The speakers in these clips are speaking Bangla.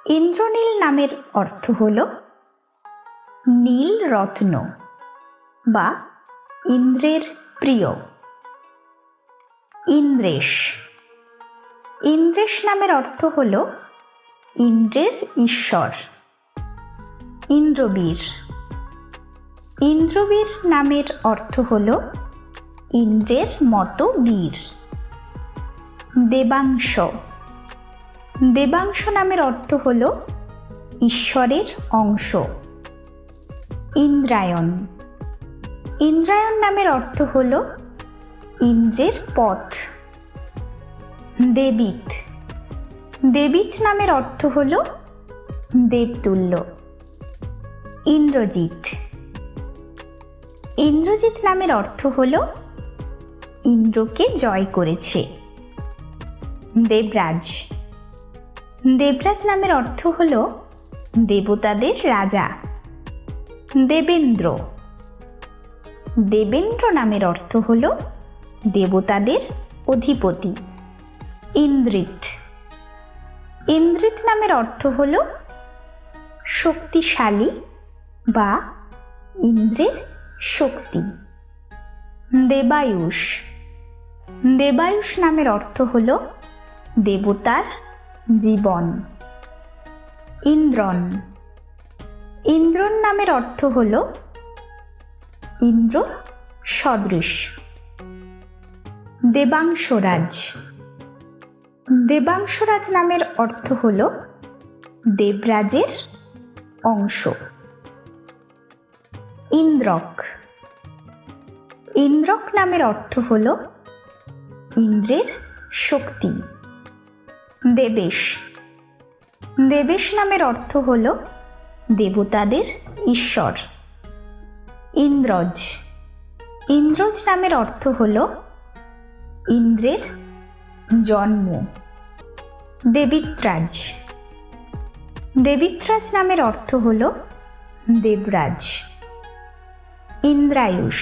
ইন্দ্রনীল নামের অর্থ হল নীল রত্ন বা ইন্দ্রের প্রিয়। ইন্দ্রেশ, ইন্দ্রেশ নামের অর্থ হল ইন্দ্রের ঈশ্বর। ইন্দ্রবীর, ইন্দ্রবীর নামের অর্থ হল ইন্দ্রের মতো বীর। দেবাংশ, দেবাংশ নামের অর্থ হল ঈশ্বরের অংশ। ইন্দ্রায়ণ, ইন্দ্রায়ণ নামের অর্থ হল ইন্দ্রের পথ। দেবিত, দেবিত নামের অর্থ হল দেবতুল্য। ইন্দ্রজিৎ, ইন্দ্রজিৎ নামের অর্থ হল ইন্দ্রকে জয় করেছে। দেবরাজ, দেবরাজ নামের অর্থ হল দেবতাদের রাজা। দেবেন্দ্র, দেবেন্দ্র নামের অর্থ হল দেবতাদের অধিপতি। ইন্দ্রিত, ইন্দ্রিত নামের অর্থ হল শক্তিশালী বা ইন্দ্রের শক্তি। দেবায়ুষ, দেবায়ুষ নামের অর্থ হল দেবতার জীবন। ইন্দ্রন, ইন্দ্রন নামের অর্থ হল ইন্দ্র সদৃশ। দেবাংশরাজ, দেবাংশরাজ নামের অর্থ হল দেবরাজের অংশ। ইন্দ্রক, ইন্দ্রক নামের অর্থ হল ইন্দ্রের শক্তি। দেবেশ, দেবেশ নামের অর্থ হল দেবতাদের ঈশ্বর। ইন্দ্রজ, ইন্দ্রজ নামের অর্থ হল ইন্দ্রের জন্ম। দেবিত্রাজ, দেবিত্রাজ নামের অর্থ হল দেবরাজ। ইন্দ্রায়ুষ,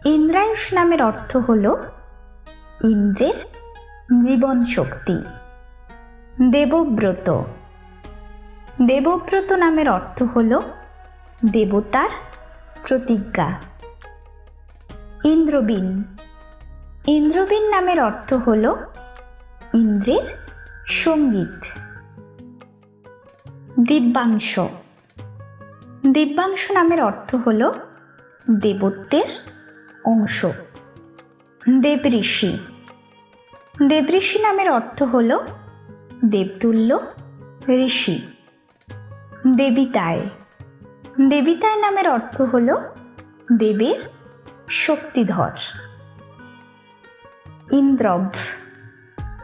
ইন্দ্রায়ুষ নামের অর্থ হল ইন্দ্রের জীবন শক্তি। দেবব্রত, দেবব্রত নামের অর্থ হল দেবতার প্রতিজ্ঞা। ইন্দ্রবীণ, ইন্দ্রবীণ নামের অর্থ হল ইন্দ্রের সঙ্গীত। দিব্যাংশ, দিব্যাংশ নামের অর্থ হল দেবত্বের অংশ। দেবঋষি, দেবঋষি নামের অর্থ হল দেবতুল্য ঋষি। দেবিতায়, দেবিতায় নামের অর্থ হল দেবের শক্তিধর। ইন্দ্রব,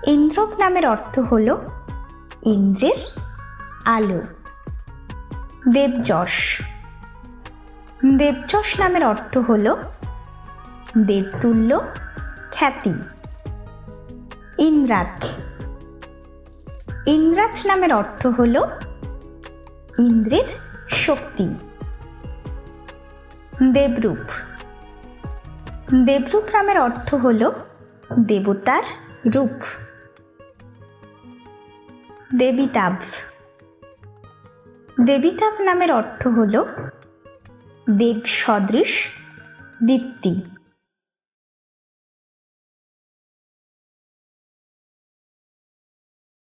ইন্দ্রব নামের অর্থ হল ইন্দ্রের আলো। দেবযশ, দেবযশ নামের অর্থ হল দেবতুল্য খ্যাতি। ইন্দ্রাত, ইন্দ্রাত নামের অর্থ হল ইন্দ্রের শক্তি। দেবরূপ, দেবরূপ নামের অর্থ হল দেবতার রূপ। দেবিতাভ, দেবিতাভ নামের অর্থ হল দেব সদৃশ দীপ্তি।